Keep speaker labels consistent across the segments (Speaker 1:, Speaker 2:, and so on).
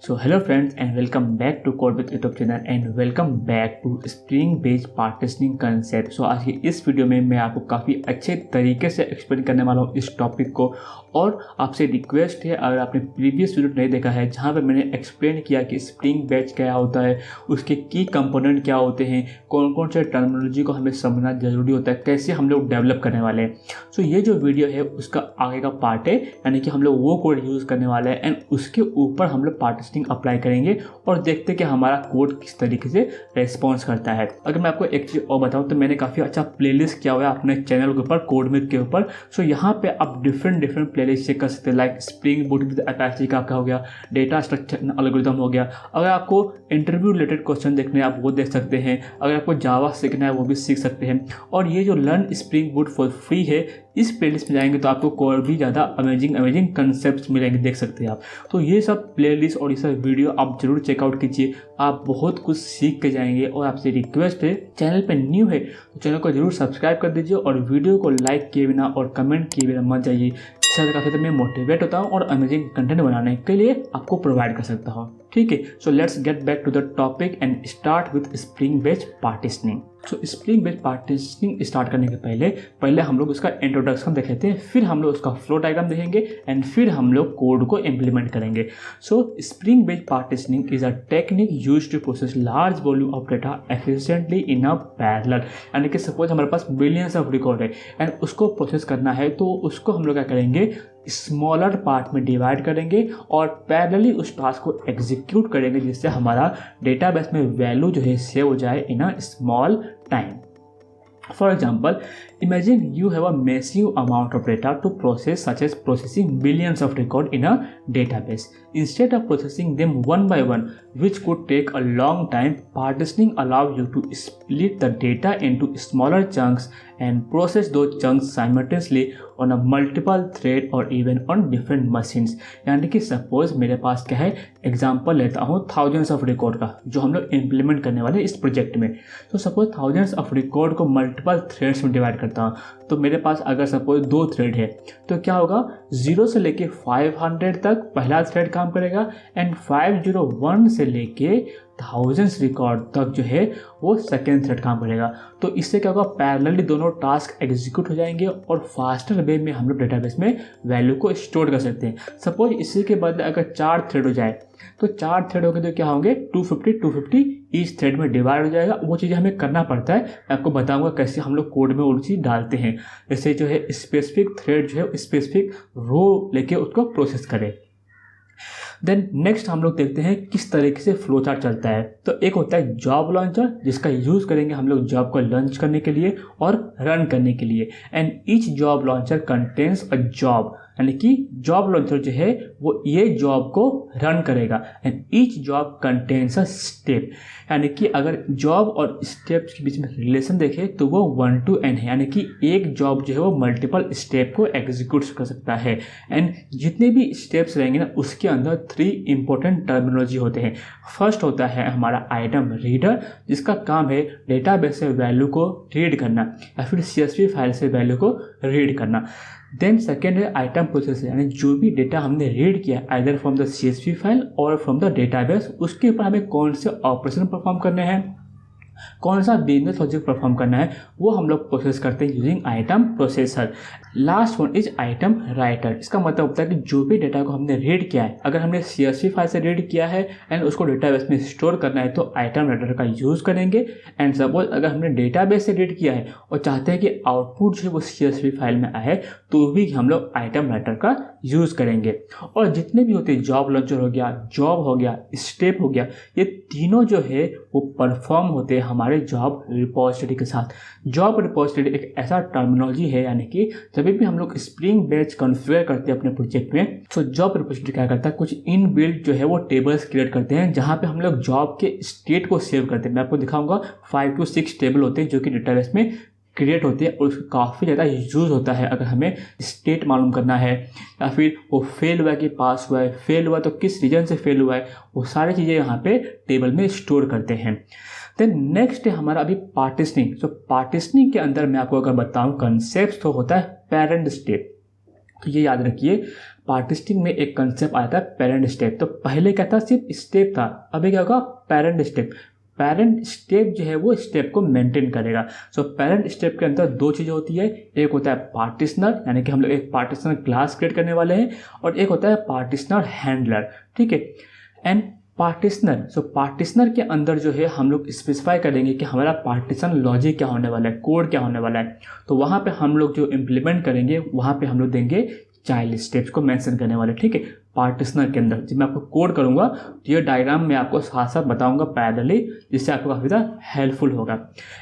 Speaker 1: So hello friends and welcome back to code with YouTube channel and welcome back to Spring based partitioning concept. So आज की इस video में मैं आपको काफ़ी अच्छे तरीके से एक्सप्लेन करने वाला हूँ इस टॉपिक को। और आपसे रिक्वेस्ट है, अगर आपने प्रीवियस वीडियो नहीं देखा है जहाँ पे मैंने एक्सप्लेन किया कि स्प्रिंग बैच क्या होता है, उसके की कंपोनेंट क्या होते हैं, कौन कौन से टर्मिनोलॉजी को हमें समझना जरूरी होता है, कैसे हम लोग डेवलप करने वाले हैं। सो ये जो वीडियो है उसका आगे का पार्ट है, यानी कि हम लोग वो कोड यूज़ करने वाले हैं एंड उसके ऊपर हम लोग पार्टीशनिंग अप्लाई करेंगे और देखते हैं कि हमारा कोड किस तरीके से रेस्पॉन्स करता है। अगर मैं आपको एक चीज़ और बताऊं तो मैंने काफ़ी अच्छा प्लेलिस्ट किया हुआ है अपने चैनल के ऊपर, कोडमिथ के ऊपर। सो यहाँ पे आप डिफरेंट प्लेलिस्ट चेक कर सकते हैं, like spring boot with Apache का हो गया, डेटा स्ट्रक्चर एल्गोरिथम हो गया। अगर आपको इंटरव्यू रिलेटेड क्वेश्चन देखने हैं आप वो देख सकते हैं, अगर आपको जावा सीखना है वो भी सीख सकते हैं। और ये जो learn spring boot for free है, इस प्लेलिस्ट में जाएंगे तो आपको और भी ज़्यादा अमेजिंग कंसेप्ट मिलेंगे, देख सकते हैं आप। तो ये सब प्लेलिस्ट और ये सब वीडियो आप जरूर चेकआउट कीजिए, आप बहुत कुछ सीख के जाएंगे। और आपसे रिक्वेस्ट है, चैनल पे न्यू है तो चैनल को जरूर सब्सक्राइब कर दीजिए और वीडियो को लाइक किए बिना और कमेंट किए बिना मत जाइए। इससे काफ़ी मैं मोटिवेट होता हूँ और अमेजिंग कंटेंट बनाने के लिए आपको प्रोवाइड कर सकता हूँ। ठीक है, so let's get back to the topic and start with spring based partitioning. So spring based partitioning start करने के पहले हम लोग उसका इंट्रोडक्शन देख लेते हैं, फिर हम लोग उसका फ्लो डायग्राम देखेंगे एंड फिर हम लोग कोड को इम्प्लीमेंट करेंगे। So spring based partitioning is a technique used to process large volume of data efficiently in a parallel. यानी कि सपोज हमारे पास बिलियंस ऑफ रिकॉर्ड है एंड उसको प्रोसेस करना है, तो उसको हम लोग क्या करेंगे, स्मॉलर पार्ट में डिवाइड करेंगे और पैरेलली उस टास्क को एग्जीक्यूट करेंगे, जिससे हमारा डेटाबेस में वैल्यू जो है सेव हो जाए in a small time. For example, imagine you have a massive amount of data to process, such as processing billions of records in a database. Instead of processing them one by one, which could take a long time, partitioning allows you to split the data into smaller chunks and process those chunks simultaneously on a multiple thread or even on different machines. यानी कि suppose मेरे पास क्या है, example लेता हूँ thousands of record का, जो हम लोग इम्प्लीमेंट करने वाले इस प्रोजेक्ट में। तो सपोज थाउजेंड्स ऑफ रिकॉर्ड को मल्टीपल थ्रेड्स में डिवाइड करता हूँ, तो मेरे पास अगर सपोज 2 थ्रेड है तो क्या होगा, 0 से लेके 500 तक पहला थ्रेड काम करेगा एंड 501 से लेके थाउजेंड्स रिकॉर्ड तक जो है वो सेकेंड थ्रेड काम करेगा। तो इससे क्या होगा, पैरेलली दोनों टास्क एग्जीक्यूट हो जाएंगे और फास्टर वे में हम लोग डेटाबेस में वैल्यू को स्टोर कर सकते हैं। सपोज इसी के बदले अगर 4 थ्रेड हो जाए तो 4 थ्रेड हो गए तो क्या होंगे, 250 ईच थ्रेड में डिवाइड हो जाएगा। वो चीज़ें हमें करना पड़ता है, मैं आपको बताऊंगा कैसे हम लोग कोड में वो चीज़ डालते हैं। जैसे जो है स्पेसिफिक थ्रेड जो है स्पेसिफिक रो लेके उसको प्रोसेस करें। देन नेक्स्ट हम लोग देखते हैं किस तरीके से फ्लो चार्ट चलता है। तो एक होता है जॉब लॉन्चर, जिसका यूज़ करेंगे हम लोग जॉब को लॉन्च करने के लिए और रन करने के लिए। And each job launcher contains a job, यानी कि जॉब लॉन्चर जो है वो ये जॉब को रन करेगा। And each job contains a step, यानी कि अगर जॉब और स्टेप्स के बीच में रिलेशन देखें तो वो 1 to n है, यानी कि एक जॉब जो है वो मल्टीपल स्टेप को एग्जीक्यूट कर सकता है। एंड जितने भी स्टेप्स रहेंगे ना उसके अंदर 3 इंपॉर्टेंट टर्मिनोलॉजी होते हैं। फर्स्ट होता है हमारा आइटम रीडर, जिसका काम है डेटाबेस से वैल्यू को रीड करना या फिर CSV फाइल से वैल्यू को रीड करना। देन सेकेंड है आइटम प्रोसेसर, यानी जो भी डेटा हमने रीड किया either from the CSV file और फ्रॉम द डेटाबेस, उसके ऊपर हमें कौन से ऑपरेशन परफॉर्म करने हैं, कौन सा बिजनेस लॉजिक परफॉर्म करना है, वो हम लोग प्रोसेस करते हैं using item processor. Last one is item writer. इसका मतलब होता है कि जो भी डेटा को हमने रीड किया है, अगर हमने CSV फाइल से रीड किया है एंड उसको डेटाबेस में स्टोर करना है तो आइटम राइटर का यूज़ करेंगे। एंड सपोज अगर हमने डेटाबेस से रीड किया है और चाहते हैं कि आउटपुट जो है वो CSV फाइल में आए तो भी हम लोग आइटम राइटर का यूज़ करेंगे। और जितने भी होते हैं, जॉब लॉन्चर हो गया, जॉब हो गया, स्टेप हो गया, ये तीनों जो है वो परफॉर्म होते हैं हमारे जॉब रिपोजिटरी के साथ। जॉब रिपोजिटरी एक ऐसा टर्मिनोलॉजी है, यानी कि जब भी हम लोग स्प्रिंग बेच कॉन्फ़िगर करते हैं अपने प्रोजेक्ट में, तो जॉब रिपोजिटरी क्या करता है, कुछ इनबिल्ट जो है वो टेबल्स क्रिएट करते हैं जहाँ पे हम लोग जॉब के स्टेट को सेव करते हैं। मैं आपको दिखाऊंगा 5 to 6 टेबल होते हैं जो कि डेटाबेस में क्रिएट होती है और उसका काफ़ी ज़्यादा यूज़ होता है अगर हमें स्टेट मालूम करना है या फिर वो फेल हुआ है कि पास हुआ है, फेल हुआ तो किस रीजन से फेल हुआ है, वो सारी चीज़ें यहाँ पे टेबल में स्टोर करते हैं। देन नेक्स्ट है हमारा अभी पार्टीशनिंग। सो पार्टीशनिंग के अंदर मैं आपको अगर बताऊँ कंसेप्ट तो होता है पेरेंट स्टेप। तो ये याद रखिए, पार्टिशनिंग में एक कंसेप्ट आया था पेरेंट स्टेप। तो पहले क्या था, सिर्फ स्टेप था, अभी क्या होगा पेरेंट स्टेप। पेरेंट स्टेप जो है वो स्टेप को मेंटेन करेगा। सो पेरेंट स्टेप के अंदर दो चीज़ें होती है, एक होता है पार्टिशनर, यानी कि हम लोग एक पार्टिशनर क्लास क्रिएट करने वाले हैं, और एक होता है पार्टिशनर हैंडलर, ठीक है। एंड पार्टिशनर, सो पार्टिशनर के अंदर जो है हम लोग स्पेसिफाई करेंगे कि हमारा पार्टीशन लॉजिक क्या होने वाला है, कोड क्या होने वाला है। तो वहाँ पे हम लोग जो इम्प्लीमेंट करेंगे वहाँ पे हम लोग देंगे चाइल्ड स्टेप्स को मेंशन करने वाले, ठीक है। पार्टिशनर के अंदर जब मैं आपको कोड करूँगा तो ये डायग्राम मैं आपको साथ साथ बताऊँगा पैरेलली, जिससे आपको काफ़ी ज़्यादा हेल्पफुल होगा।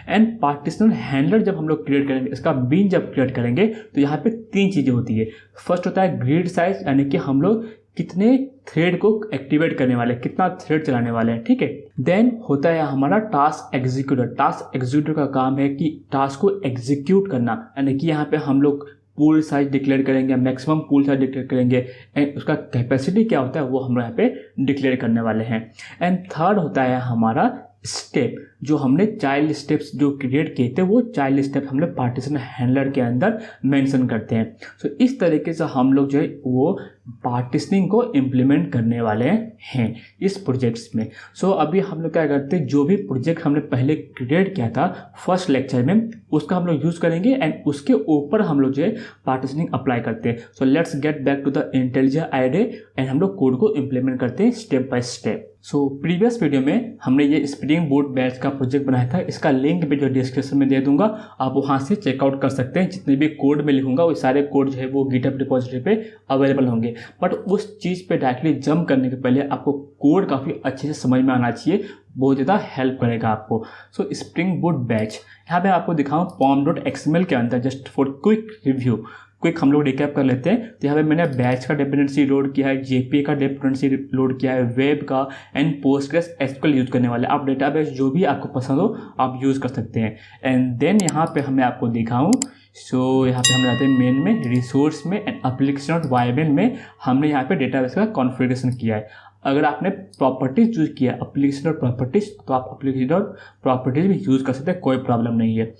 Speaker 1: एंड पार्टिशनर हैंडलर जब हम लोग क्रिएट करेंगे, इसका बीन जब क्रिएट करेंगे तो यहाँ पे 3 चीज़ें होती है। फर्स्ट होता है ग्रिड साइज, यानी कि हम लोग कितने थ्रेड को एक्टिवेट करने वाले, कितना थ्रेड चलाने वाले हैं, ठीक है। देन होता है हमारा टास्क एग्जीक्यूटर। टास्क एग्जीक्यूटर का काम है कि टास्क को एग्जीक्यूट करना, यानी कि यहाँ पे हम लोग पूल साइज डिक्लेयर करेंगे, मैक्सिमम पूल साइज डिक्लेयर करेंगे, एंड उसका कैपेसिटी क्या होता है वो हम यहाँ पे डिक्लेयर करने वाले हैं। एंड थर्ड होता है हमारा स्टेप, जो हमने चाइल्ड स्टेप्स जो क्रिएट किए थे वो चाइल्ड स्टेप हम लोग पार्टीशन हैंडलर के अंदर मेंशन करते हैं। सो इस तरीके से हम लोग जो है वो पार्टीशनिंग को इम्प्लीमेंट करने वाले हैं इस प्रोजेक्ट्स में। सो अभी हम लोग क्या करते हैं, जो भी प्रोजेक्ट हमने पहले क्रिएट किया था फर्स्ट लेक्चर में, उसका हम लोग यूज़ करेंगे एंड उसके ऊपर हम लोग जो है पार्टीशनिंग अप्लाई करते हैं। So let's get back to the intelligent idea and हम लोग कोड को इम्प्लीमेंट करते हैं step by step. So previous video में हमने ये स्प्रिंग बूट बैच का प्रोजेक्ट बनाया था, इसका लिंक भी जो डिस्क्रिप्शन में दे दूंगा, आप वहाँ से चेकआउट कर सकते हैं। जितने भी कोड में लिखूंगा वो सारे कोड जो है वो गिटहब रिपोजिटरी पे अवेलेबल होंगे। बट उस चीज़ पे डायरेक्टली जंप करने के पहले आपको कोड काफ़ी अच्छे से समझ में आना चाहिए, बहुत ज़्यादा हेल्प करेगा आपको। सो स्प्रिंग बूट बैच यहाँ पे आपको दिखाऊँ pom.xml के अंदर, just for quick review, quick हम लोग रिकैप कर लेते हैं। तो यहाँ पे मैंने बैच का डिपेंडेंसी लोड किया है, जेपीए का डिपेंडेंसी लोड किया है, वेब का एंड पोस्टग्रेस एसक्यूएल यूज़ करने वाले। आप डेटाबेस जो भी आपको पसंद हो आप यूज़ कर सकते हैं। एंड देन यहाँ पे मैं आपको दिखाऊँ, सो यहाँ पे हम जाते हैं मेन में, रिसोर्स में एंड एप्लीकेशन में हमने यहाँ पे डेटाबेस का कॉन्फ़िगरेशन किया है। अगर आपने प्रॉपर्टीज यूज़ किया एप्लीकेशन प्रॉपर्टीज, तो आप एप्लीकेशन प्रॉपर्टीज भी यूज़ कर सकते हैं, कोई प्रॉब्लम नहीं है।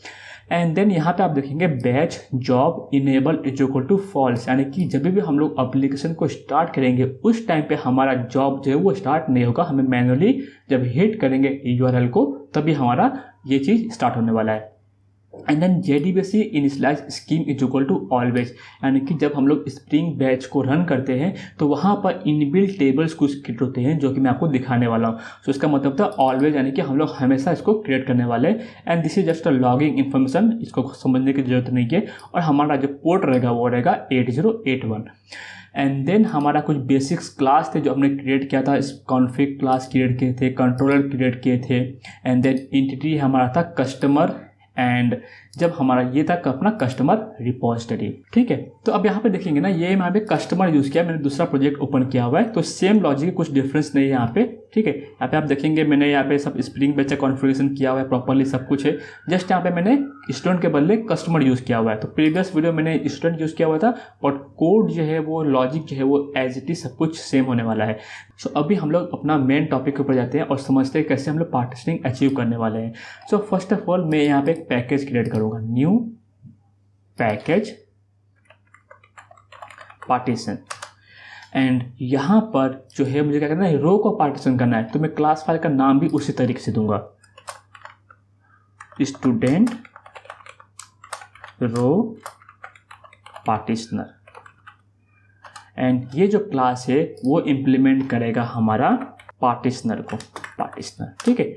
Speaker 1: एंड देन यहाँ पे आप देखेंगे batch job enable is equal to false, यानी कि जब भी हम लोग एप्लीकेशन को स्टार्ट करेंगे उस टाइम पे हमारा जॉब जो है वो स्टार्ट नहीं होगा, हमें मैनुअली जब हिट करेंगे यूआरएल को तभी हमारा ये चीज़ स्टार्ट होने वाला है। And then JDBC initialize schema is equal to always, यानी कि जब हम लोग स्प्रिंग बैच को रन करते हैं तो वहाँ पर इनबिल्ट टेबल्स कुछ क्रिएट होते हैं जो कि मैं आपको दिखाने वाला हूँ। सो इसका मतलब था ऑलवेज, यानी कि हम लोग हमेशा इसको क्रिएट करने वाले हैं। And this is just a logging information, इसको समझने की जरूरत नहीं है। और हमारा जो पोर्ट रहेगा वो रहेगा 8081। एंड देन हमारा कुछ बेसिक्स क्लास थे जो हमने क्रिएट किया था, कॉन्फिग क्लास क्रिएट किए थे, कंट्रोलर क्रिएट किए थे। एंड देन एंटिटी हमारा था कस्टमर, एंड जब हमारा ये था अपना कस्टमर रिपोजिटरी, ठीक है। तो अब यहाँ पे देखेंगे ना, ये यहाँ पे कस्टमर यूज़ किया, मैंने दूसरा प्रोजेक्ट ओपन किया हुआ है, तो सेम लॉजिक, कुछ डिफरेंस नहीं है यहाँ पे, ठीक है। यहाँ पे आप देखेंगे मैंने यहाँ पे सब स्प्रिंग बैच का कॉन्फ़िगरेशन किया हुआ है, प्रॉपर्ली सब कुछ है। जस्ट यहाँ पे मैंने स्टूडेंट के बदले कस्टमर यूज़ किया हुआ है। तो प्रीवियस वीडियो मैंने स्टूडेंट यूज़ किया हुआ था, बट कोड जो है वो लॉजिक जो है वो एज इट इज सब कुछ सेम होने वाला है। सो अभी हम लोग अपना मेन टॉपिक के ऊपर जाते हैं और समझते हैं कैसे हम लोग पार्टीशनिंग अचीव करने वाले हैं। सो फर्स्ट ऑफ ऑल मैं यहाँ पे एक पैकेज क्रिएट करूँगा, न्यू पैकेज पार्टीशन। एंड यहाँ पर जो है मुझे क्या करना है, रो को पार्टीशन करना है, तो मैं क्लास फाइल का नाम भी उसी तरीके से दूंगा, स्टूडेंट रो पार्टीशनर। एंड ये जो क्लास है वो इम्प्लीमेंट करेगा हमारा पार्टीशनर को, पार्टीशनर, ठीक है।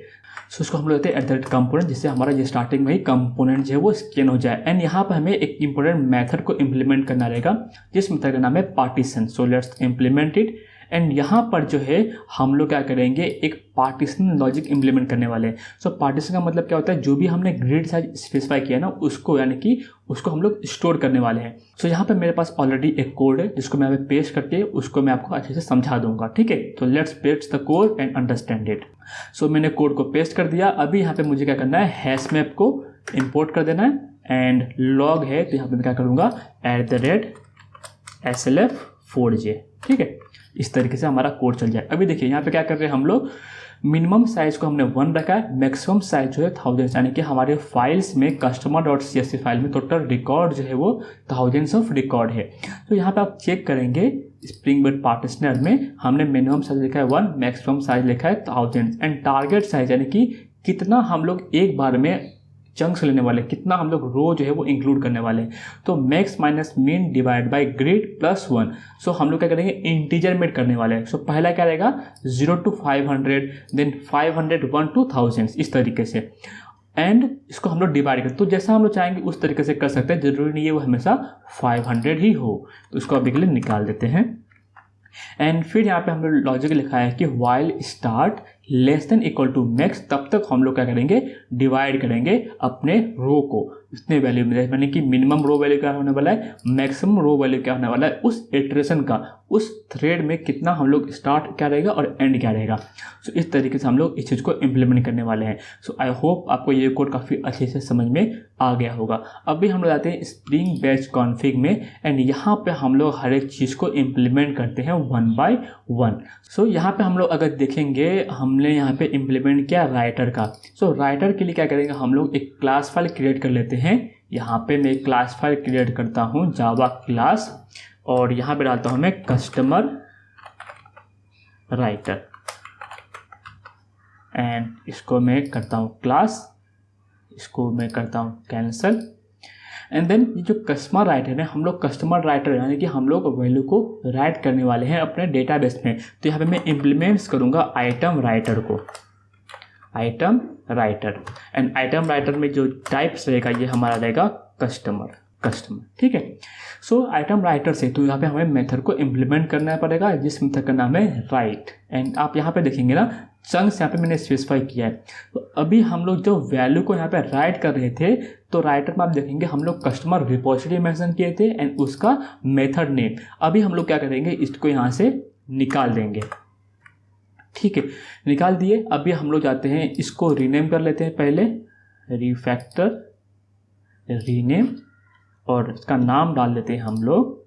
Speaker 1: सो उसको हम लोग लेते हैं @कंपोनेंट, जिससे हमारा ये स्टार्टिंग में ही कंपोनेंट जो है वो स्कैन हो जाए। एंड यहाँ पर हमें एक इंपॉर्टेंट मेथड को इम्प्लीमेंट करना रहेगा, जिस मेथड का नाम है partition. So let's implement it. And यहाँ पर जो है हम लोग क्या करेंगे, एक पार्टीशन लॉजिक इम्प्लीमेंट करने वाले हैं। सो पार्टीशन का मतलब क्या होता है, जो भी हमने ग्रिड साइज स्पेसिफाई किया ना उसको, यानी कि उसको हम लोग स्टोर करने वाले हैं। सो यहाँ पे मेरे पास ऑलरेडी एक कोड है जिसको मैं यहाँ पे पेस्ट करके उसको मैं आपको अच्छे से समझा दूंगा, ठीक है। तो let's paste the code and understand it. So मैंने कोड को पेस्ट कर दिया। अभी यहाँ पे मुझे क्या करना है, हैश मैप को इम्पोर्ट कर देना है। एंड लॉग है तो यहाँ पे मैं क्या करूँगा, @slf4j, ठीक है। इस तरीके से हमारा कोड चल जाए। अभी देखिए यहाँ पे क्या कर रहे हैं हम लोग, मिनिमम साइज़ को हमने 1 रखा है, मैक्सिमम साइज जो है 1000, यानी कि हमारे फाइल्स में customer.csv फाइल में टोटल रिकॉर्ड जो है वो थाउजेंड्स ऑफ रिकॉर्ड है। तो यहाँ पे आप चेक करेंगे स्प्रिंग बोट पार्टीशनर में हमने मिनिमम साइज लिखा है 1, मैक्सिमम साइज लिखा है 1000 एंड टारगेट साइज यानी कि कितना हम लोग एक बार में चंक्स लेने वाले, कितना हम लोग रो जो है वो इंक्लूड करने वाले हैं। तो max minus mean divide by grid plus 1। सो हम लोग क्या करेंगे, इंटीजर में करने वाले हैं। सो पहला क्या रहेगा 0 to 500, देन 500 1 to 1000, इस तरीके से, एंड इसको हम लोग डिवाइड करें। तो जैसा हम लोग चाहेंगे उस तरीके से कर सकते हैं, जरूरी नहीं है वो हमेशा 500 ही हो। तो इसको अभी के लिए निकाल देते हैं। एंड फिर यहाँ पे हम लोग लॉजिक लिखा है कि while start less than equal to max, तब तक हम लोग क्या करेंगे, डिवाइड करेंगे अपने रो को इतने वैल्यू में, यानी कि मिनिमम रो वैल्यू क्या होने वाला है, मैक्सिमम रो वैल्यू क्या होने वाला है, उस इटरेशन का, उस थ्रेड में कितना हम लोग स्टार्ट क्या रहेगा और एंड क्या रहेगा। सो इस तरीके से हम लोग इस चीज़ को इम्प्लीमेंट करने वाले हैं। सो आई होप आपको ये कोड काफ़ी अच्छे से समझ में आ गया होगा। अभी हम लोग जाते हैं स्प्रिंग बैच कॉन्फ़िग में, एंड यहाँ पे हम लोग हर एक चीज़ को इम्प्लीमेंट करते हैं 1 by 1। सो यहाँ पे हम लोग अगर देखेंगे, हमने यहाँ पे इम्प्लीमेंट किया राइटर का। सो राइटर के लिए क्या करेंगे, हम लोग एक क्लास फाइल क्रिएट कर लेते हैं। यहाँ पे मैं एक क्लास फाइल क्रिएट करता हूँ जावा क्लास, और यहाँ पे डालता हूँ मैं कस्टमर राइटर, एंड इसको मैं करता हूँ क्लास, इसको मैं करता हूँ कैंसल। एंड देन ये जो कस्टमर राइटर है, हम लोग कस्टमर राइटर यानी कि हम लोग वैल्यू को राइट करने वाले हैं अपने डेटाबेस में। तो यहाँ पे मैं इम्प्लीमेंट्स करूँगा आइटम राइटर को, item writer, and item writer में जो टाइप्स रहेगा ये हमारा रहेगा कस्टमर, ठीक है। सो आइटम राइटर से तो यहाँ पे हमें मेथड को इम्प्लीमेंट करना पड़ेगा, जिस मेथड का नाम है राइट। एंड आप यहाँ पे देखेंगे ना, चंक्स यहाँ पे मैंने स्पेसिफाई किया है। तो अभी हम लोग जो वैल्यू को यहाँ पे राइट कर रहे थे, तो राइटर में आप देखेंगे हम लोग कस्टमर रिपोजिटरी मेंशन किए थे एंड उसका मेथड नेम। अभी हम लोग क्या करेंगे, इसको यहाँ से निकाल देंगे, ठीक है, निकाल दिए। अभी हम लोग जाते हैं, इसको रीनेम कर लेते हैं पहले, रिफैक्टर रीनेम, और इसका नाम डाल देते हैं हम लोग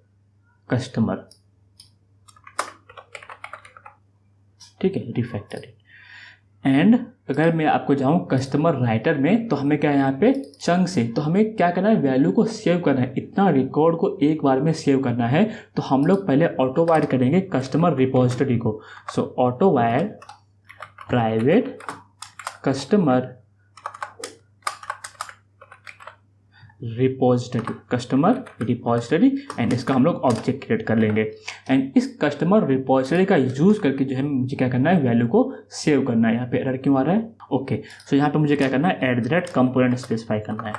Speaker 1: कस्टमर, ठीक है, रिफैक्टर। एंड अगर मैं आपको जाऊँ कस्टमर राइटर में, तो हमें क्या यहाँ पे चंक से, तो हमें क्या करना है, वैल्यू को सेव करना है, इतना रिकॉर्ड को एक बार में सेव करना है। तो हम लोग पहले ऑटो वायर करेंगे कस्टमर रिपोजिटरी को। So autowire private customer repository, customer repository, and इसका हम लोग ऑब्जेक्ट क्रिएट कर लेंगे। एंड इस कस्टमर रिपोजिटरी का यूज करके जो है मुझे क्या करना है, वैल्यू को सेव करना है। यहाँ पे एरर क्यों आ रहा है, ओके। सो यहाँ पे मुझे क्या करना है, @component स्पेसिफाई करना है,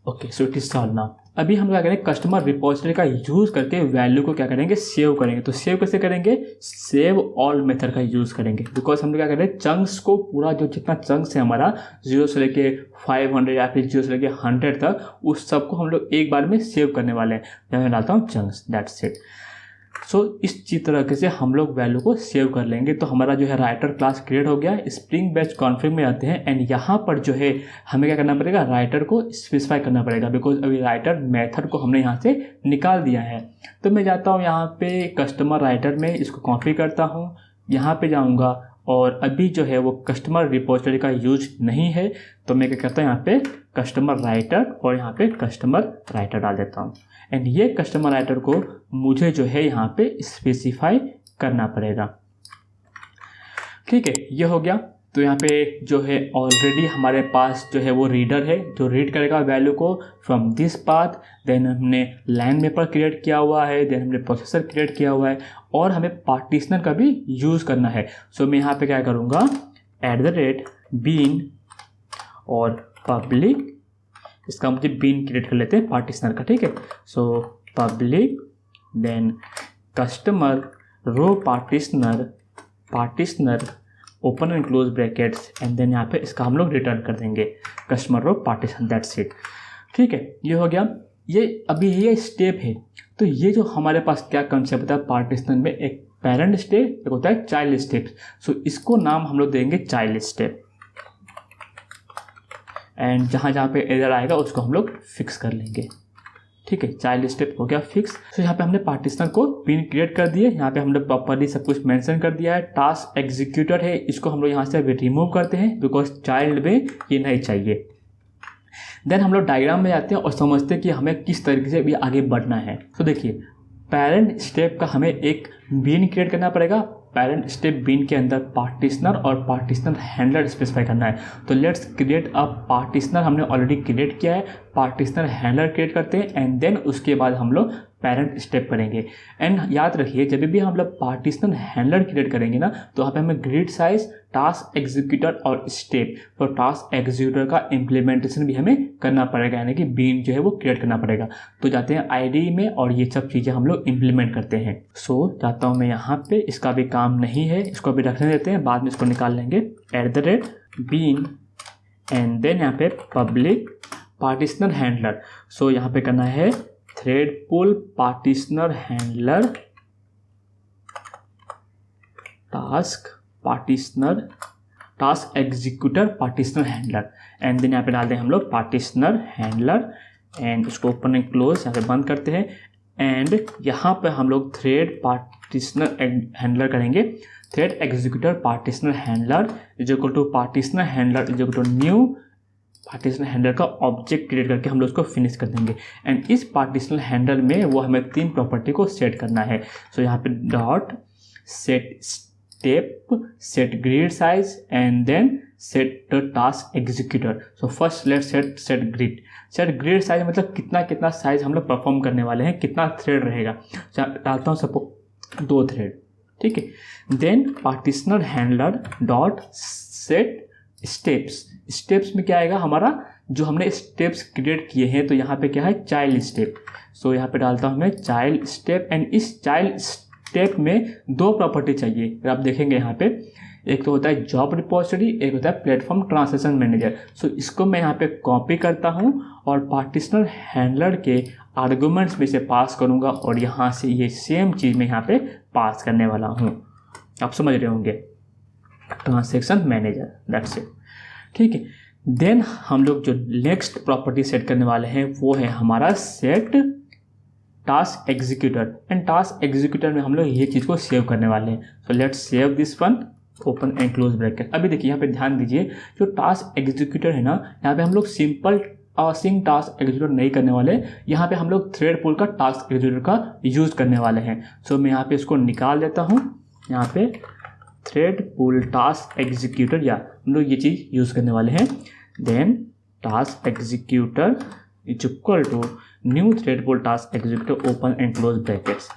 Speaker 1: okay. So it is solve now. अभी हम क्या करेंगे, कस्टमर रिपोजिटरी का यूज करके वैल्यू को क्या करेंगे, सेव करेंगे। तो सेव कैसे करेंगे, सेव ऑल मेथड का यूज करेंगे, बिकॉज हम लोग क्या करेंगे, चंक्स को पूरा जो जितना चंक्स है हमारा 0 से लेके 500 या फिर 0 से लेके 100 तक, उस सबको हम लोग एक बार में सेव करने वाले हैं। यहाँ मैं डालता हूँ चंक्स, दैट्स इट। सो इस तरीके से हम लोग वैल्यू को सेव कर लेंगे। तो हमारा जो है राइटर क्लास क्रिएट हो गया। स्प्रिंग बैच कॉन्फ़िग में आते हैं, एंड यहाँ पर जो है हमें क्या करना पड़ेगा, राइटर को स्पेसिफाई करना पड़ेगा, बिकॉज अभी राइटर मेथड को हमने यहाँ से निकाल दिया है। तो मैं जाता हूँ यहाँ पे कस्टमर राइटर में, इसको कॉपी करता हूँ, यहाँ पे जाऊँगा, और अभी जो है वो कस्टमर रिपोजिटरी का यूज नहीं है, तो मैं क्या करता हूँ, यहाँ पे कस्टमर राइटर और यहाँ पे कस्टमर राइटर डाल देता हूँ। एंड ये कस्टमर राइटर को मुझे जो है यहाँ पे स्पेसिफाई करना पड़ेगा, ठीक है, ये हो गया। तो यहाँ पे जो है ऑलरेडी हमारे पास जो है वो रीडर है जो रीड करेगा वैल्यू को फ्रॉम दिस पाथ। देन हमने लाइन मैपर क्रिएट किया हुआ है, देन हमने प्रोसेसर क्रिएट किया हुआ है, और हमें पार्टीशनर का भी यूज़ करना है। सो मैं यहाँ पे क्या करूँगा, @bin और पब्लिक, इसका मुझे बीन क्रिएट कर लेते हैं पार्टीशनर का, ठीक है। So public then customer row partitioner open and close brackets, and then यहाँ पे इसका हम लोग रिटर्न कर देंगे customer row partition, that's it, ठीक है, ये हो गया। ये अभी ये स्टेप है। तो ये जो हमारे पास क्या कंसेप्ट होता है पार्टीशनर में, एक पेरेंट स्टेप, एक होता है चाइल्ड स्टेप। सो इसको नाम हम लोग देंगे चाइल्ड स्टेप, एंड जहाँ जहाँ पे एरर आएगा उसको हम लोग फिक्स कर लेंगे, ठीक है, चाइल्ड स्टेप हो गया फिक्स। तो यहाँ पे हमने पार्टीशनर को बीन क्रिएट कर दिए, यहाँ पे हमने प्रॉपर्ली सब कुछ मेंशन कर दिया है। टास्क एग्जीक्यूटर है, इसको हम लोग यहाँ से रिमूव करते हैं बिकॉज चाइल्ड में ये नहीं चाहिए। देन हम लोग डायग्राम में जाते हैं और समझते हैं कि हमें किस तरीके से भी आगे बढ़ना है। तो देखिए, पेरेंट स्टेप का हमें एक बीन क्रिएट करना पड़ेगा। पेरेंट स्टेप बीन के अंदर पार्टीशनर और पार्टीशनर हैंडलर स्पेसिफाई करना है। तो लेट्स क्रिएट अ पार्टीशनर, हमने ऑलरेडी क्रिएट किया है, पार्टीशनर हैंडलर क्रिएट करते हैं एंड देन उसके बाद हम लोग पेरेंट स्टेप करेंगे। एंड याद रखिए, जब भी हम लोग पार्टीशनर हैंडलर क्रिएट करेंगे ना, तो यहाँ पे हमें ग्रिड साइज, टास्क एग्जीक्यूटर और स्टेप, तो टास्क एग्जीक्यूटर का इम्प्लीमेंटेशन भी हमें करना पड़ेगा, यानी कि बीन जो है वो क्रिएट करना पड़ेगा। तो जाते हैं आईडी में और ये सब चीज़ें हम लोग इम्प्लीमेंट करते हैं। सो जाता हूँ मैं यहाँ पे, इसका भी काम नहीं है, इसको भी रखने देते हैं, बाद में इसको निकाल लेंगे। @बीन एंड देन यहाँ पे पब्लिक पार्टीशनर हैंडलर। सो यहाँ पे करना है thread pool partitioner handler task partitioner task executor partitioner handler and then यहाँ पे डाल दें हम लोग पार्टीशनर हैंडलर एंड उसको ओपन एंड क्लोज यहाँ पे बंद करते हैं। एंड यहाँ पे हम लोग थ्रेड पार्टीशनर हैंडलर करेंगे। Thread executor partitioner handler is equal to partitioner handler is equal to new partitioner handler का ऑब्जेक्ट क्रिएट करके हम लोग उसको फिनिश कर देंगे। एंड इस पार्टीशनर हैंडलर में वो हमें 3 प्रॉपर्टी को सेट करना है। सो यहाँ पे dot set step, set grid size and then set task executor. So first let set grid. Set grid size मतलब कितना साइज हम लोग परफॉर्म करने वाले हैं, कितना थ्रेड रहेगा। डालता हूँ सपोज 2 थ्रेड, ठीक है। Then partitioner handler dot set steps. Steps में क्या आएगा हमारा, जो हमने स्टेप्स क्रिएट किए हैं, तो यहाँ पे क्या है चाइल्ड स्टेप। सो यहाँ पे डालता हूँ मैं चाइल्ड स्टेप एंड इस चाइल्ड स्टेप में 2 प्रॉपर्टी चाहिए। अगर आप देखेंगे यहाँ पे, एक तो होता है जॉब रिपोजिटरी, एक होता है प्लेटफॉर्म ट्रांसलेशन मैनेजर। सो इसको मैं यहाँ पे कॉपी करता हूँ और पार्टीशनर हैंडलर के आर्गूमेंट्स में से पास करूँगा और यहाँ से ये सेम चीज़ मैं यहाँ पे पास करने वाला हूँ। आप समझ रहे होंगे, ट्रांसलेशन मैनेजर, दैट्स इट, ठीक है। देन हम लोग जो नेक्स्ट प्रॉपर्टी सेट करने वाले हैं वो है हमारा set task executor. And task executor में हम लोग ये चीज़ को सेव करने वाले हैं। So let's save this one, open and close bracket. अभी देखिए यहाँ पे ध्यान दीजिए, जो टास्क एग्जीक्यूटर है ना, यहाँ पे हम लोग सिंपल सिंग टास्क एग्जीक्यूटर नहीं करने वाले, यहाँ पे हम लोग थ्रेड पुल का टास्क एग्जीक्यूटर का यूज़ करने वाले हैं। सो मैं यहाँ पे इसको निकाल देता हूँ, यहाँ पे थ्रेड पुल टास्क एग्जीक्यूटर, या हम लोग ये चीज़ यूज़ करने वाले हैं। Then task executor is equal to new thread pool task executor, open and close brackets.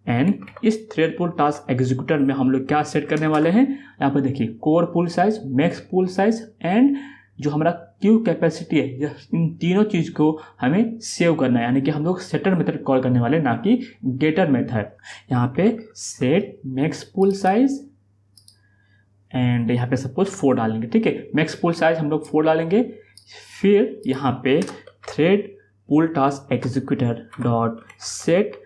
Speaker 1: And इस थ्रेड पुल टास्क एग्जीक्यूटर में हम लोग क्या सेट करने वाले हैं, यहाँ पर देखिए core pool size, max pool size and जो हमारा क्यू कैपेसिटी है, इन तीनों चीज़ को हमें सेव करना है। यानी कि हम लोग सेटर मेथड कॉल करने वाले, ना कि गेटर मेथड। यहाँ पे set max pool size and यहाँ पे सपोज 4 डालेंगे, ठीक है। मैक्स पुल साइज हम लोग 4 डालेंगे। फिर यहाँ पे thread pool task executor dot set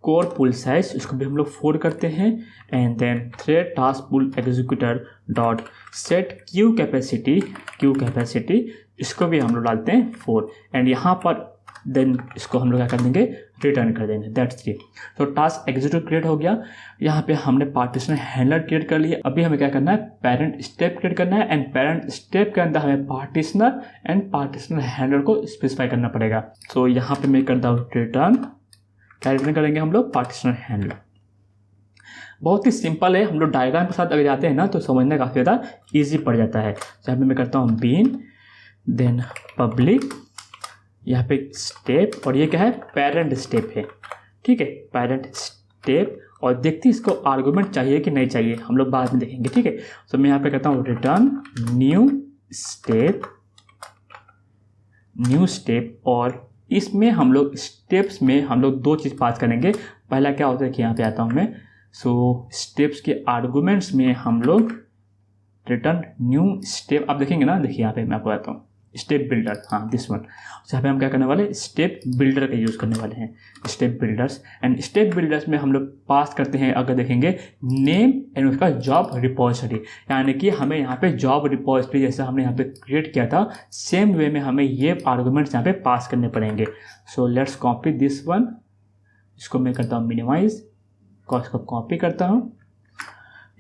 Speaker 1: core pool size, इसको भी हम लोग 4 करते हैं। And then thread task pool executor dot set queue capacity, इसको भी हम लोग डालते हैं 4। एंड यहाँ पर देन इसको हम लोग क्या कर देंगे, रिटर्न कर देंगे, दैट्स इट। तो टास्क एग्जीक्यूटर क्रिएट हो गया। यहाँ पे हमने पार्टीशनर हैंडलर क्रिएट कर लिया। अभी हमें क्या करना है, पेरेंट स्टेप क्रिएट करना है। एंड पेरेंट स्टेप के अंदर हमें पार्टीशनर एंड पार्टीशनर हैंडलर को स्पेसिफाई करना पड़ेगा। सो यहाँ पे मैं करता हूँ रिटर्न, क्या रिटर्न करेंगे हम लोग, पार्टीशनर हैंडलर। बहुत ही सिंपल है। हम लोग डायग्राम के साथ अगर जाते हैं ना, तो समझना काफ़ी ज़्यादा ईजी पड़ जाता है। यहाँ पे मैं करता हूँ बीन, देन पब्लिक, यहाँ पे स्टेप, और ये क्या है, पेरेंट स्टेप है, ठीक है, पेरेंट स्टेप। और देखते हैं इसको आर्गूमेंट चाहिए कि नहीं चाहिए, हम लोग बाद में देखेंगे, ठीक है। तो मैं यहाँ पे करता हूँ रिटर्न न्यू स्टेप, और इसमें हम लोग स्टेप्स में हम लोग 2 चीज़ पास करेंगे। पहला क्या होता है कि यहाँ पे आता हूँ मैं, सो स्टेप्स के आर्गूमेंट्स में हम लोग रिटर्न न्यू स्टेप, आप देखेंगे ना, देखिए यहाँ पे मैं आपको बताता हूँ, स्टेप बिल्डर, हाँ दिस वन। यहाँ पे हम क्या करने वाले हैं, स्टेप बिल्डर का यूज़ करने वाले हैं, step builders. And step builders में हम लोग पास करते हैं, अगर देखेंगे, नेम एंड उसका जॉब रिपोजिटरी, यानी कि हमें यहाँ पे जॉब रिपोजिटरी जैसा हमने यहाँ पे क्रिएट किया था, सेम वे में हमें ये आर्गूमेंट्स यहाँ पे पास करने पड़ेंगे। So let's copy this one, इसको मैं करता हूँ मिनिमाइज, इसको कॉपी करता हूँ,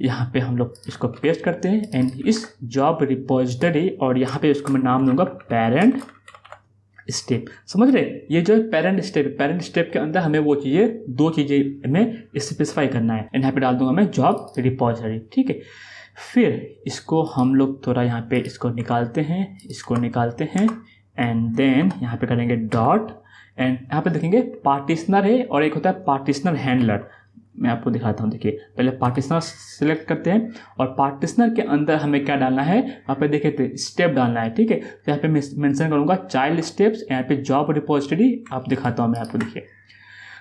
Speaker 1: यहाँ पे हम लोग इसको पेस्ट करते हैं एंड इस जॉब रिपोजिटरी, और यहाँ पे इसको मैं नाम दूंगा पेरेंट स्टेप। समझ रहे, ये जो पेरेंट स्टेप, पेरेंट स्टेप के अंदर हमें वो चीज़ें, दो चीज़ें में स्पेसिफाई करना है, एंड यहाँ पे डाल दूंगा मैं जॉब रिपोजिटरी, ठीक है। फिर इसको हम लोग थोड़ा यहाँ पे इसको निकालते हैं, इसको निकालते हैं, एंड देन यहाँ पे करेंगे डॉट, एंड यहाँ पे देखेंगे पार्टिशनर है और एक होता है पार्टिशनर हैंडलर। मैं आपको दिखाता हूँ, देखिए पहले पार्टिशनर सिलेक्ट करते हैं और पार्टिशनर के अंदर हमें क्या डालना है, वहाँ पे देखे थे स्टेप डालना है, ठीक है। तो यहाँ पे मैं मेंशन करूँगा चाइल्ड स्टेप्स, यहाँ पे जॉब रिपोजिटरी, आप दिखाता हूँ मैं आपको, देखिए।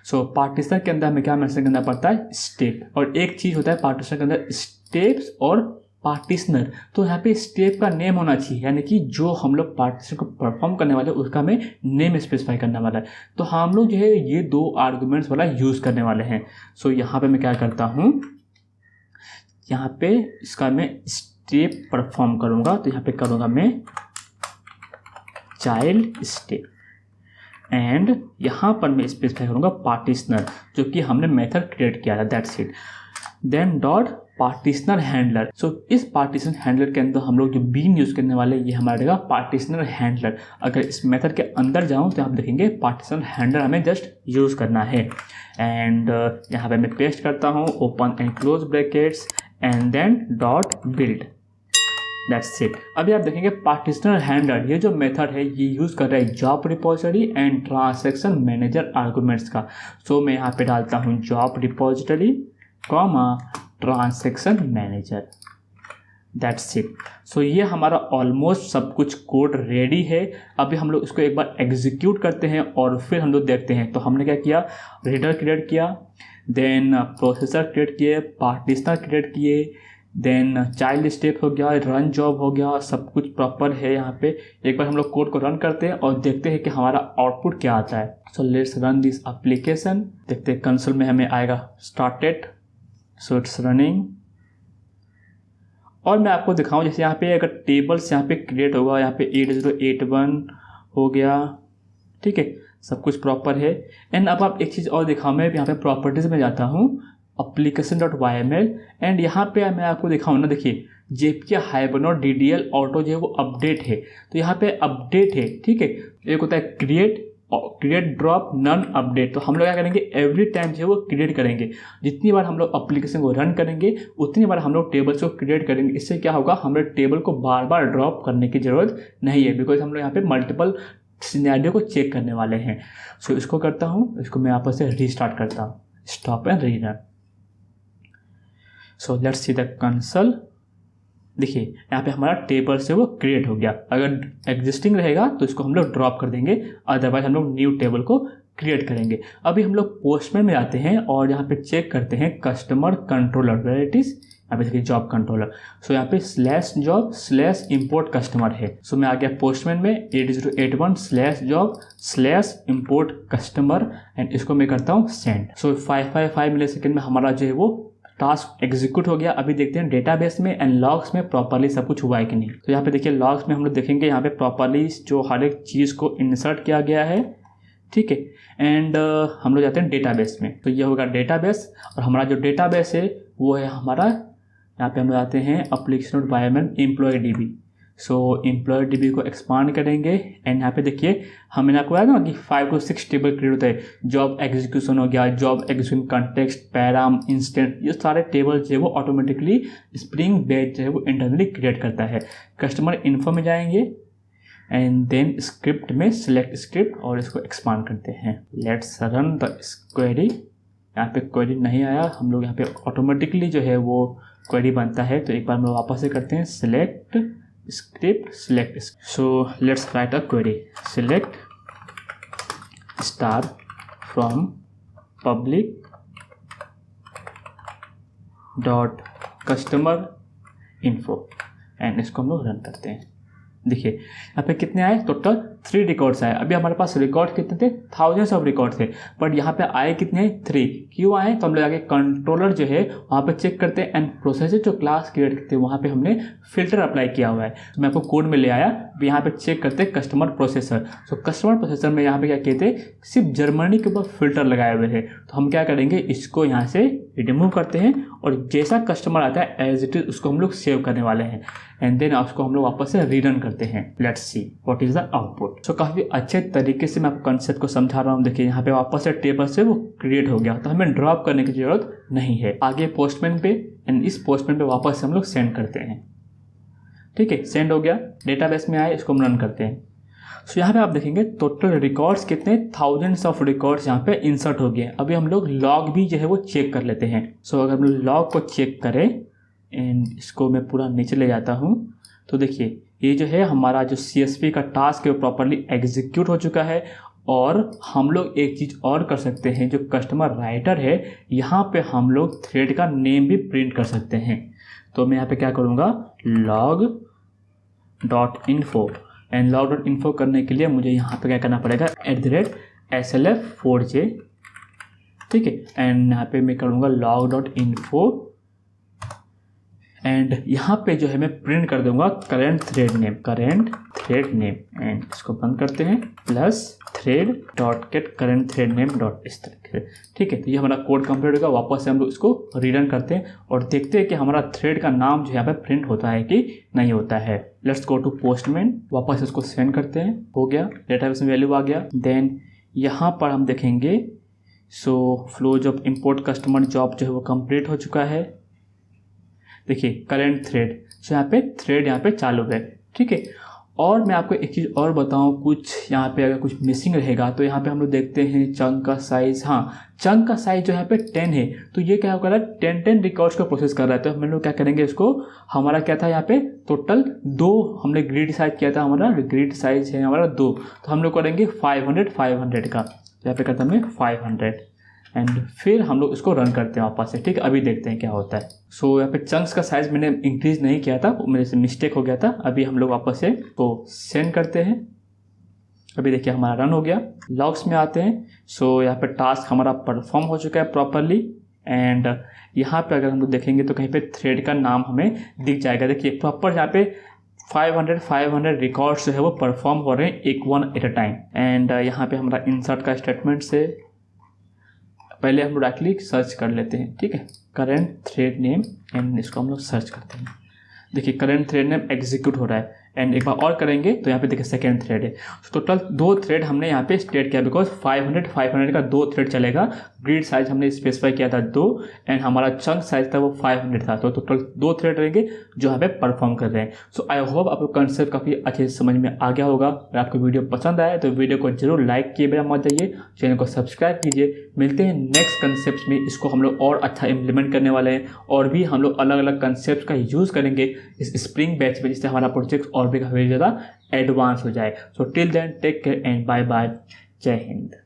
Speaker 1: सो पार्टिशनर के अंदर हमें क्या मेंशन करना पड़ता है, स्टेप, और एक चीज़ होता है पार्टिशनर के अंदर स्टेप्स और पार्टिशनर, तो यहाँ पे स्टेप का नेम होना चाहिए, यानी कि जो हम लोग पार्टिशनर को परफॉर्म करने वाले उसका हमें नेम स्पेसिफाई करना वाला है। तो हम लोग जो है ये दो आर्गुमेंट्स वाला यूज़ करने वाले हैं। सो यहाँ पे मैं क्या करता हूँ, यहाँ पे इसका मैं स्टेप परफॉर्म करूँगा, तो यहाँ पे करूँगा मैं चाइल्ड स्टेप, एंड यहाँ पर मैं स्पेसिफाई करूँगा पार्टिशनर, जो कि हमने मेथड क्रिएट किया था, that's it. Then dot partitioner handler. So इस पार्टिशन हैंडलर के अंदर हम लोग जो बीन यूज़ करने वाले, ये हमारा रहेगा पार्टिशनर हैंडलर। अगर इस मेथड के अंदर जाऊँ तो आप देखेंगे पार्टिशनर हैंडलर हमें जस्ट यूज़ करना है, एंड यहाँ पे मैं पेस्ट करता हूँ, open and close brackets, and then dot build, that's it. अभी आप देखेंगे पार्टिशनर हैंडलर, ये जो मेथड है ये यूज़ कर रहा है job repository and transaction manager arguments का। सो मैं यहाँ पे डालता हूँ job repository comma transaction manager, that's it. So ये हमारा ऑलमोस्ट सब कुछ कोड रेडी है। अभी हम लोग इसको एक बार एग्जीक्यूट करते हैं और फिर हम लोग देखते हैं। तो हमने क्या किया, रीडर क्रिएट किया, देन प्रोसेसर क्रिएट किए, पार्टिशनर क्रिएट किए, देन चाइल्ड स्टेप हो गया, रन जॉब हो गया, सब कुछ प्रॉपर है यहाँ पे। एक बार हम लोग कोड को रन करते हैं और देखते हैं कि हमारा आउटपुट क्या आता है। So let's run this application, देखते हैं कंसोल में हमें आएगा स्टार्टेड, सो इट्स रनिंग। और मैं आपको दिखाऊं, जैसे यहाँ पे अगर टेबल्स यहाँ पे क्रिएट होगा, यहाँ पे 8081 हो गया, ठीक है, सब कुछ प्रॉपर है। एंड अब आप एक चीज़ और दिखाऊं, मैं यहाँ पे प्रॉपर्टीज़ में जाता हूँ, application.yml, एंड यहाँ पे मैं आपको दिखाऊँ ना, देखिए JPA Hibernate DDL ऑटो जो है वो अपडेट है, तो यहाँ पे अपडेट है, ठीक है। एक होता है क्रिएट ड्रॉप नन अपडेट, तो हम लोग क्या करेंगे, एवरी टाइम जो है वो क्रिएट करेंगे। जितनी बार हम लोग एप्लीकेशन को रन करेंगे उतनी बार हम लोग टेबल्स को क्रिएट करेंगे। इससे क्या होगा, हमें टेबल को बार बार ड्रॉप करने की ज़रूरत नहीं है, बिकॉज हम लोग यहाँ पे मल्टीपल सिनेरियो को चेक करने वाले हैं। सो इसको करता हूँ, इसको मैं वापस से रीस्टार्ट करता हूँ, stop and rerun. So let's see the console, देखिए यहाँ पे हमारा टेबल से वो क्रिएट हो गया। अगर एग्जिस्टिंग रहेगा तो इसको हम लोग ड्रॉप कर देंगे, अदरवाइज हम लोग न्यू टेबल को क्रिएट करेंगे। अभी हम लोग पोस्टमैन में आते हैं और यहाँ पे चेक करते हैं customer controller, where it is, यहाँ पे देखिए जॉब कंट्रोलर। सो यहाँ पे /job/import कस्टमर है। सो मैं आ गया पोस्टमैन में 8081/job/import कस्टमर, एंड इसको मैं करता हूँ सेंड। सो 555 मिलीसेकंड में हमारा जो है वो टास्क एग्जीक्यूट हो गया। अभी देखते हैं डेटाबेस में एंड लॉग्स में प्रॉपर्ली सब कुछ हुआ है कि नहीं। तो यहाँ पे देखिए लॉग्स में हम लोग देखेंगे यहाँ पे प्रॉपर्ली जो हर एक चीज़ को इंसर्ट किया गया है, ठीक है। एंड हम लोग जाते हैं डेटाबेस में, तो ये होगा डेटाबेस, और हमारा जो डेटाबेस है वो है हमारा, यहाँ पे हम जाते हैं application.yml एम्प्लॉय DB। सो एम्प्लॉय DB को एक्सपांड करेंगे, एंड यहाँ पे देखिए हमने आपको बताया ना कि 5 to 6 टेबल क्रिएट होता है। जॉब एग्जीक्यूशन हो गया, job execution context, params, instant, ये सारे टेबल जो है वो ऑटोमेटिकली स्प्रिंग बेच जो है वो इंटरनली क्रिएट करता है। कस्टमर इन्फो में जाएंगे एंड देन स्क्रिप्ट में सिलेक्ट स्क्रिप्ट और इसको एक्सपांड करते हैं। Let's run the query. यहाँ पे क्वेरी नहीं आया, हम लोग यहाँ पे ऑटोमेटिकली जो है वो क्वेरी बनता है। तो एक बार हम लोग वापस से करते हैं, select script, select. So let's write a query, select star from public dot customer info, and इसको हम लोग रन करते हैं। देखिए यहाँ पे कितने आए, टोटल 3 रिकॉर्ड्स आए। अभी हमारे पास रिकॉर्ड कितने थे, थाउजेंड्स ऑफ रिकॉर्ड थे, बट यहाँ पे आए कितने हैं, 3। क्यों आए, तो हम लोग आगे कंट्रोलर जो है वहाँ पे चेक करते हैं एंड प्रोसेसर जो क्लास क्रिएट करते हैं वहाँ पे हमने फिल्टर अप्लाई किया हुआ है। तो मैं आपको कोड में ले आया, यहाँ पे चेक करते हैं customer processor. So customer processor में यहाँ पे क्या किए थे, सिर्फ जर्मनी के ऊपर फिल्टर लगाए हुए थे। तो हम क्या करेंगे, इसको यहाँ से रिमूव करते हैं और जैसा कस्टमर आता है एज इट इज उसको हम लोग सेव करने वाले हैं एंड देन उसको हम लोग वापस से रीरन करते हैं। Let's see what is the output. So काफ़ी अच्छे तरीके से मैं आपको कंसेप्ट को समझा रहा हूँ। देखिए यहाँ पे वापस से टेबल से वो क्रिएट हो गया, तो हमें ड्रॉप करने की जरूरत नहीं है। आगे पोस्टमैन पे एंड इस पोस्टमैन पे वापस से हम लोग सेंड करते हैं। ठीक है, सेंड हो गया, डेटाबेस में आए, इसको हम रन करते हैं। सो यहाँ पे आप देखेंगे टोटल रिकॉर्ड्स कितने, थाउजेंड्स ऑफ रिकॉर्ड्स यहाँ पे इंसर्ट हो गए। अभी हम लोग लॉग भी जो है वो चेक कर लेते हैं। सो अगर हम लोग लॉग को चेक करें एंड इसको मैं पूरा नीचे ले जाता हूँ, तो देखिए ये जो है हमारा जो CSV का टास्क है वो प्रॉपरली एग्जीक्यूट हो चुका है। और हम लोग एक चीज़ और कर सकते हैं, जो कस्टमर राइटर है यहाँ पे हम लोग थ्रेड का नेम भी प्रिंट कर सकते हैं। तो मैं यहाँ पे क्या करूँगा, log.info एंड log.info करने के लिए मुझे यहाँ पे क्या करना पड़ेगा, @SLF4J। ठीक है, एंड यहाँ पे मैं करूँगा log.info एंड यहाँ पे जो है मैं प्रिंट कर दूंगा करेंट थ्रेड नेम एंड इसको बंद करते हैं plus thread dot gate current thread name dot इस तरीके से। ठीक है, तो ये हमारा कोड कंप्लीट होगा। वापस से हम लोग इसको रीरन करते हैं और देखते हैं कि हमारा थ्रेड का नाम जो यहाँ पे प्रिंट होता है कि नहीं होता है। लेट्स गो टू पोस्टमैन, वापस इसको सेंड करते हैं, हो गया, डेटाबेस में वैल्यू आ गया। देन यहाँ पर हम देखेंगे so flow job import customer job जो है वो कंप्लीट हो चुका है। देखिए करेंट थ्रेड, सो यहाँ पे थ्रेड यहाँ पे चालू है। ठीक है, और मैं आपको एक चीज़ और बताऊँ, कुछ यहाँ पे अगर कुछ मिसिंग रहेगा तो यहाँ पे हम लोग देखते हैं चंक का साइज़। हाँ, चंक का साइज़ जो यहाँ पे 10 है, तो ये क्या कर रहा है, 10 रिकॉर्ड्स को प्रोसेस कर रहा है। तो हम लोग क्या करेंगे, इसको हमारा क्या था यहाँ पे टोटल 2 हमने ग्रिड साइज किया था, हमारा ग्रिड साइज है हमारा 2, तो हम लोग करेंगे 500 का। यहाँ पे करते हैं हमने 500 एंड फिर हम लोग इसको रन करते हैं वापस से। ठीक है, अभी देखते हैं क्या होता है। सो यहाँ पे चंक्स का साइज मैंने इंक्रीज नहीं किया था, मेरे से मिस्टेक हो गया था। अभी हम लोग वापस से तो सेंड करते हैं। अभी देखिए हमारा रन हो गया। लॉग्स में आते हैं, सो यहाँ पे टास्क हमारा परफॉर्म हो चुका है प्रॉपरली एंड यहाँ पे अगर हम लोग देखेंगे तो कहीं पे थ्रेड का नाम हमें दिख जाएगा। देखिए प्रॉपर यहाँ पे 500 रिकॉर्ड्स जो है वो परफॉर्म हो रहे हैं एक one at a time. And यहाँ पे हमारा इंसर्ट का स्टेटमेंट से पहले हम लोग डायरेक्टली सर्च कर लेते हैं। ठीक है, करेंट थ्रेड नेम एंड इसको हम लोग सर्च करते हैं। देखिए करेंट थ्रेड नेम एग्जीक्यूट हो रहा है एंड एक बार और करेंगे तो यहाँ पे देखिए सेकेंड थ्रेड है। टोटल 2 थ्रेड हमने यहाँ पे स्टेट किया, बिकॉज 500 का 2 थ्रेड चलेगा। ग्रिड साइज हमने स्पेसिफाई किया था 2 एंड हमारा चंक साइज था वो 500 था, तो टोटल 2 थ्रेड रहेंगे जो यहाँ पे परफॉर्म कर रहे हैं। सो आई होप आपको कंसेप्ट काफ़ी अच्छे से समझ में आ गया होगा। अगर आपको वीडियो पसंद आए तो वीडियो को जरूर लाइक किए बिना मत जाइए, चैनल को सब्सक्राइब कीजिए। मिलते हैं नेक्स्ट कंसेप्ट में, इसको हम लोग और अच्छा इम्प्लीमेंट करने वाले हैं और भी हम लोग अलग अलग कंसेप्ट का यूज़ करेंगे इस स्प्रिंग बैच में, जिससे हमारा प्रोजेक्ट और भी काफ़ी ज़्यादा एडवांस हो जाए। So till then take care and bye bye, जय हिंद।